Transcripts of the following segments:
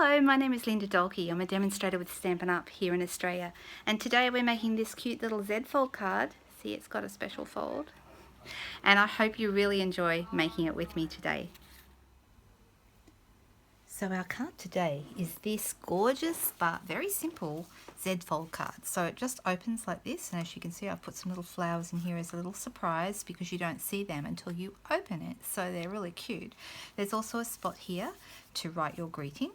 Hello, my name is Linda Dolke. I'm a demonstrator with Stampin'Up here in Australia, and today we're making this cute little Z-Fold card. See, it's got a special fold, and I hope you really enjoy making it with me today. So our card today is this gorgeous but very simple Z-Fold card. So it just opens like this, and as you can see I've put some little flowers in here as a little surprise because you don't see them until you open it, so they're really cute. There's also a spot here to write your greeting.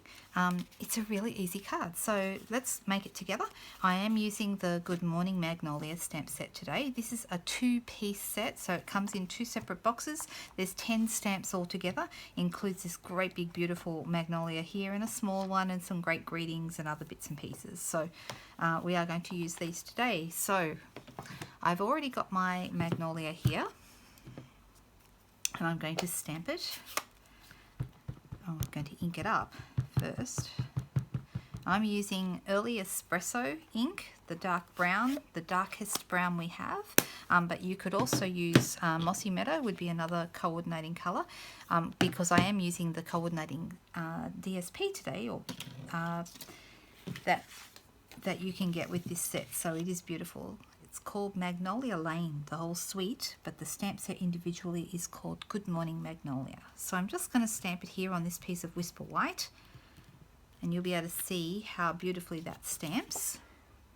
It's a really easy card, so let's make it together. I am using the Good Morning Magnolia stamp set today. This is a 2-piece set, so it comes in 2 separate boxes. There's 10 stamps altogether, includes this great big beautiful magnolia here and a small one and some great greetings and other bits and pieces. So we are going to use these today. So I've already got my magnolia here and I'm going to stamp it. I'm going to ink it up first. I'm using Early Espresso ink, the dark brown, the darkest brown we have, but you could also use Mossy Meadow would be another coordinating colour, because I am using the coordinating DSP today, or that you can get with this set, so it is beautiful. It's called Magnolia Lane, the whole suite, but the stamp set individually is called Good Morning Magnolia. So I'm just going to stamp it here on this piece of Whisper White, and you'll be able to see how beautifully that stamps.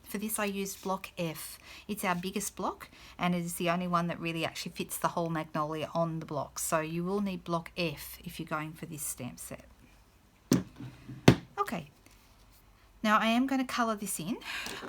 For this I used block F. It's our biggest block, and it is the only one that really actually fits the whole magnolia on the block. So you will need block F if you're going for this stamp set. Okay. Now I am going to colour this in.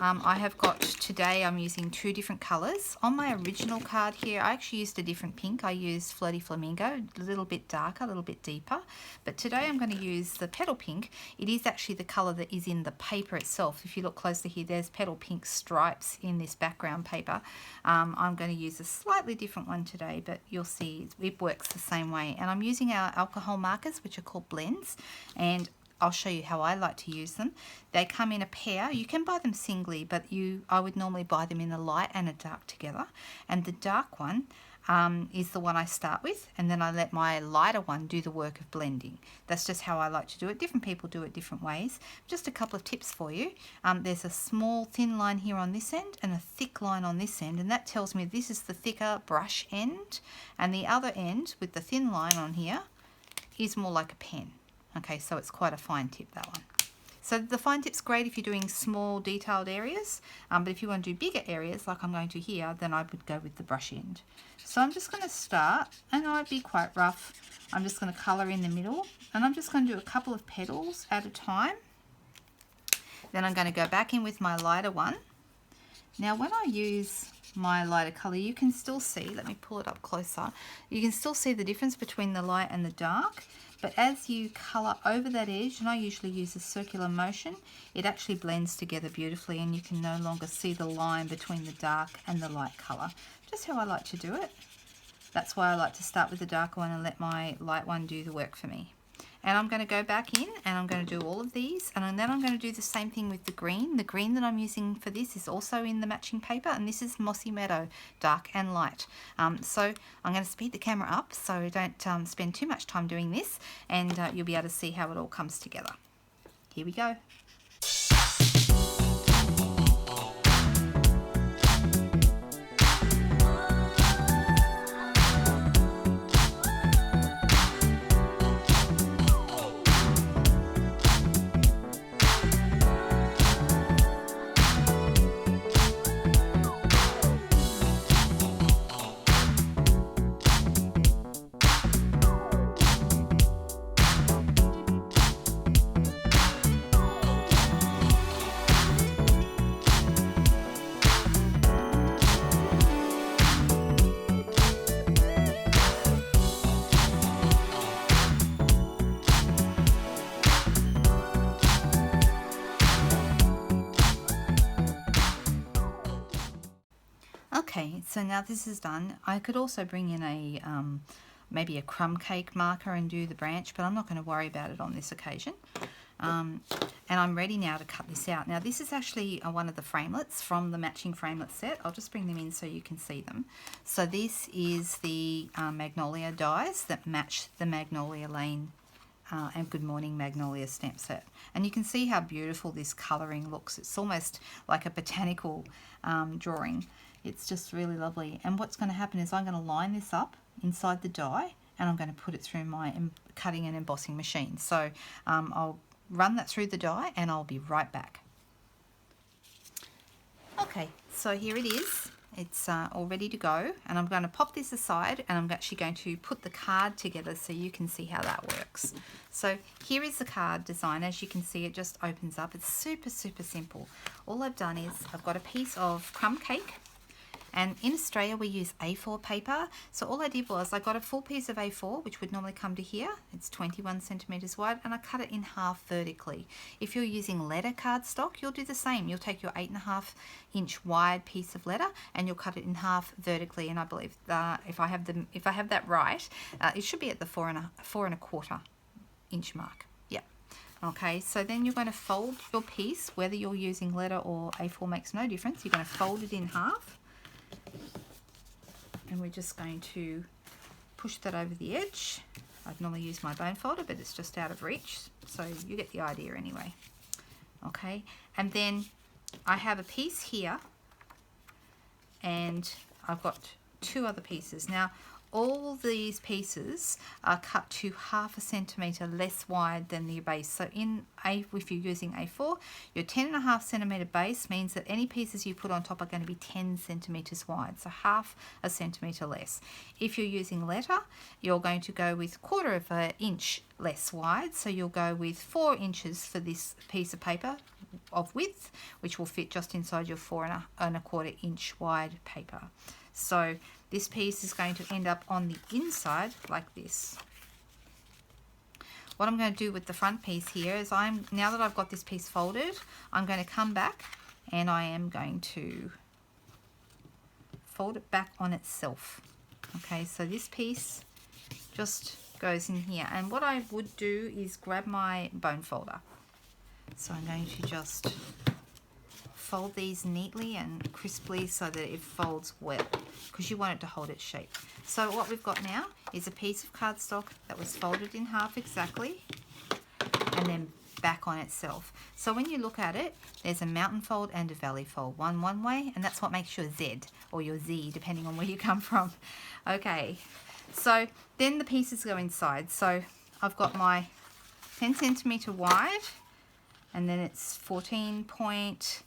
I have got, today I'm using 2 different colours. On my original card here I actually used a different pink. I used Flirty Flamingo, a little bit darker, a little bit deeper. But today I'm going to use the petal pink. It is actually the colour that is in the paper itself. If you look closer here, there's petal pink stripes in this background paper. I'm going to use a slightly different one today, but you'll see it works the same way. And I'm using our alcohol markers, which are called blends, and I'll show you how I like to use them. They come in a pair. You can buy them singly, but I would normally buy them in a light and a dark together. And the dark one is the one I start with, and then I let my lighter one do the work of blending. That's just how I like to do it. Different people do it different ways. Just a couple of tips for you. There's a small thin line here on this end and a thick line on this end, and that tells me this is the thicker brush end, and the other end with the thin line on here is more like a pen. Okay, so it's quite a fine tip, that one. So the fine tip's great if you're doing small detailed areas, but if you want to do bigger areas like I'm going to here, then I would go with the brush end. So I'm just going to start, and I'd be quite rough. I'm just going to colour in the middle, and I'm just going to do a couple of petals at a time. Then I'm going to go back in with my lighter one. Now when I use my lighter colour, you can still see, let me pull it up closer, you can still see the difference between the light and the dark, but as you colour over that edge, and I usually use a circular motion, it actually blends together beautifully, and you can no longer see the line between the dark and the light colour. Just how I like to do it. That's why I like to start with the dark one and let my light one do the work for me. And I'm going to go back in and I'm going to do all of these, and then I'm going to do the same thing with the green. The green that I'm using for this is also in the matching paper, and this is Mossy Meadow, dark and light. So I'm going to speed the camera up so don't spend too much time doing this, and you'll be able to see how it all comes together. Here we go. Okay, so now this is done. I could also bring in a maybe a crumb cake marker and do the branch, but I'm not going to worry about it on this occasion. And I'm ready now to cut this out. Now this is actually one of the framelets from the matching framelit set. I'll just bring them in so you can see them. So this is the Magnolia dies that match the Magnolia Lane and Good Morning Magnolia stamp set. And you can see how beautiful this colouring looks. It's almost like a botanical drawing. It's just really lovely. And what's going to happen is I'm going to line this up inside the die, and I'm going to put it through my cutting and embossing machine. So I'll run that through the die and I'll be right back. Okay, so here it is. It's all ready to go, and I'm going to pop this aside, and I'm actually going to put the card together so you can see how that works. So here is the card design. As you can see, it just opens up. It's super simple. All I've done is I've got a piece of crumb cake, and in Australia we use A4 paper. So all I did was I got a full piece of A4, which would normally come to here. It's 21 centimeters wide, and I cut it in half vertically. If you're using letter cardstock, you'll do the same. You'll take your 8.5 inch wide piece of letter and you'll cut it in half vertically. And I believe if I have that right, it should be at the 4.25 inch mark. Yeah. Okay, so then you're going to fold your piece, whether you're using letter or A4 makes no difference. You're going to fold it in half. And we're just going to push that over the edge. I'd normally use my bone folder, but it's just out of reach, so you get the idea anyway. Okay, and then I have a piece here, and I've got two other pieces. Now, all these pieces are cut to 1/2 centimeter less wide than the base. So if you're using A4, your 10.5 centimeter base means that any pieces you put on top are going to be 10 centimeters wide, so 1/2 centimeter less. If you're using letter, you're going to go with 1/4 inch less wide, so you'll go with 4 inches for this piece of paper of width, which will fit just inside your 4.25 inch wide paper. So this piece is going to end up on the inside like this. What I'm going to do with the front piece here is now that I've got this piece folded, I'm going to come back and I am going to fold it back on itself. Okay, so this piece just goes in here. And what I would do is grab my bone folder. So I'm going to just fold these neatly and crisply so that it folds well, because you want it to hold its shape. So what we've got now is a piece of cardstock that was folded in half exactly and then back on itself. So when you look at it, there's a mountain fold and a valley fold, one way, and that's what makes your Z or your Z depending on where you come from. Okay, so then the pieces go inside. So I've got my 10 centimeter wide, and then it's 14.8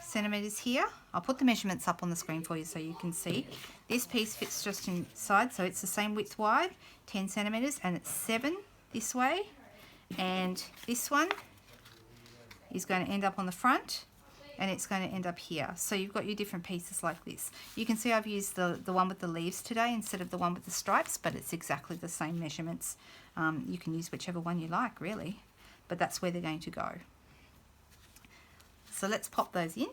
centimeters here. I'll put the measurements up on the screen for you so you can see. This piece fits just inside, so it's the same width wide, 10 centimeters, and it's 7 this way. And this one is going to end up on the front, and it's going to end up here. So you've got your different pieces like this. You can see I've used the one with the leaves today instead of the one with the stripes, but it's exactly the same measurements. You can use whichever one you like, really, but that's where they're going to go. So let's pop those in.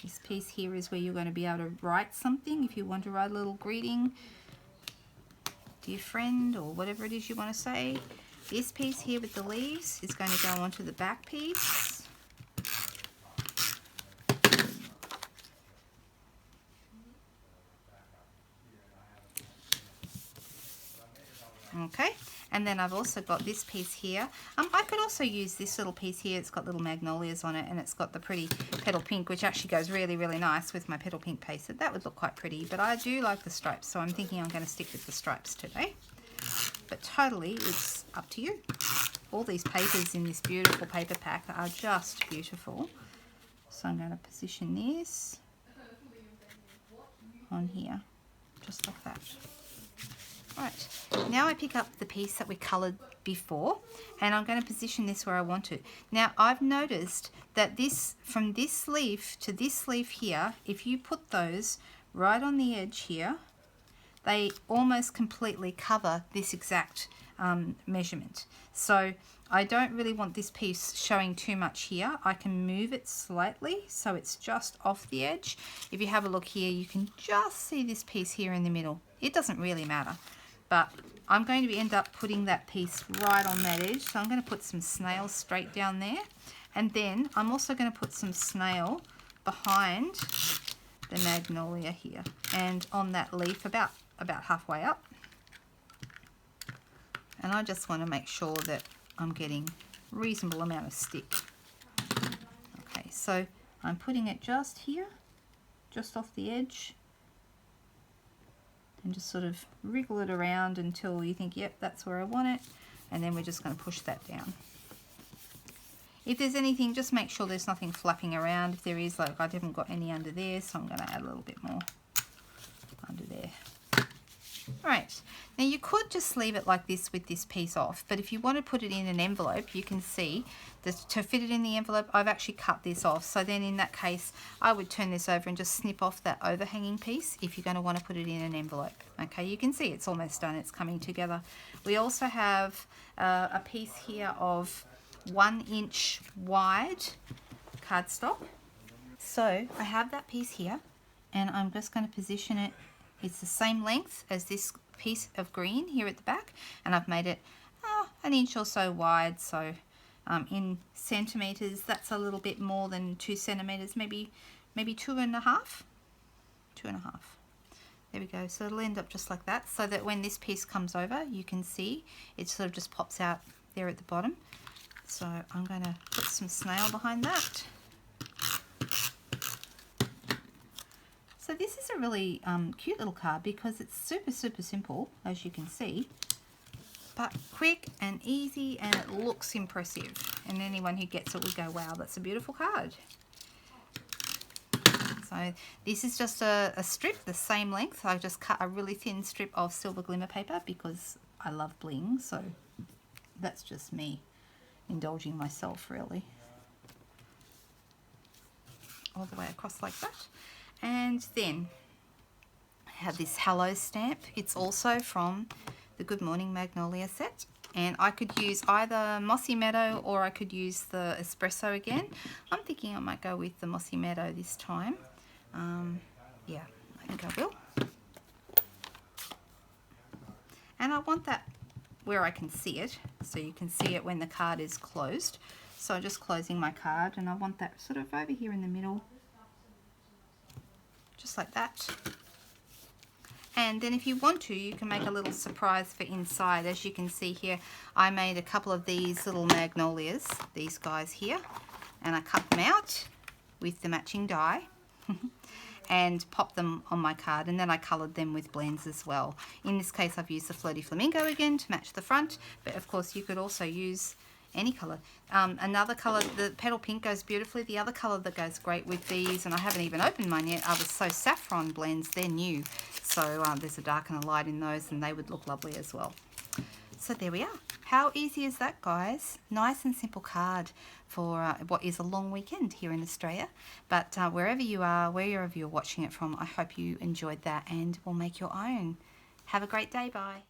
This piece here is where you're going to be able to write something. If you want to write a little greeting, dear friend, or whatever it is you want to say. This piece here with the leaves is going to go onto the back piece. Okay, and then I've also got this piece here. I could also use this little piece here. It's got little magnolias on it, and it's got the pretty petal pink, which actually goes really nice with my petal pink paste. That would look quite pretty, but I do like the stripes, so I'm thinking I'm going to stick with the stripes today. But totally, it's up to you. All these papers in this beautiful paper pack are just beautiful. So I'm going to position this on here, just like that. Right, now I pick up the piece that we coloured before, and I'm going to position this where I want it. Now I've noticed that from this leaf to this leaf here, if you put those right on the edge here, they almost completely cover this exact measurement. So I don't really want this piece showing too much here. I can move it slightly so it's just off the edge. If you have a look here, you can just see this piece here in the middle. It doesn't really matter. But I'm going to end up putting that piece right on that edge. So I'm going to put some snail straight down there. And then I'm also going to put some snail behind the Magnolia here, and on that leaf about halfway up. And I just want to make sure that I'm getting a reasonable amount of stick. Okay, so I'm putting it just here, just off the edge, and just sort of wriggle it around until you think, yep, that's where I want it, and then we're just going to push that down. If there's anything, just make sure there's nothing flapping around. If there is, like I haven't got any under there, so I'm going to add a little bit more under there. Alright, now you could just leave it like this with this piece off, but if you want to put it in an envelope, you can see that to fit it in the envelope, I've actually cut this off. So then in that case, I would turn this over and just snip off that overhanging piece if you're going to want to put it in an envelope. Okay, you can see it's almost done, it's coming together. We also have a piece here of 1 inch wide cardstock. So I have that piece here, and I'm just going to position it. It's the same length as this piece of green here at the back, and I've made it 1 inch or so wide. So in centimeters, that's a little bit more than 2 centimeters, maybe 2.5. 2.5. There we go. So it'll end up just like that, so that when this piece comes over, you can see it sort of just pops out there at the bottom. So I'm going to put some snail behind that. So this is a really cute little card because it's super simple, as you can see, but quick and easy, and it looks impressive, and anyone who gets it will go, wow, that's a beautiful card. So this is just a strip the same length. I just cut a really thin strip of silver glimmer paper because I love bling, so that's just me indulging myself really. All the way across like that. And then I have this hello stamp. It's also from the Good Morning Magnolia set, and I could use either Mossy Meadow or I could use the espresso again. I'm thinking I might go with the Mossy Meadow this time. Yeah, I think I will. And I want that where I can see it, so you can see it when the card is closed. So I'm just closing my card, and I want that sort of over here in the middle, just like that. And then if you want to, you can make a little surprise for inside. As you can see here, I made a couple of these little magnolias, these guys here, and I cut them out with the matching die and popped them on my card, and then I coloured them with blends as well. In this case, I've used the Floaty Flamingo again to match the front, but of course you could also use any colour. Another colour, the petal pink goes beautifully. The other colour that goes great with these, and I haven't even opened mine yet, are the So Saffron blends. They're new, so there's a dark and a light in those, and they would look lovely as well. So there we are. How easy is that, guys? Nice and simple card for what is a long weekend here in Australia. But wherever you are, wherever you're watching it from, I hope you enjoyed that and will make your own. Have a great day. Bye.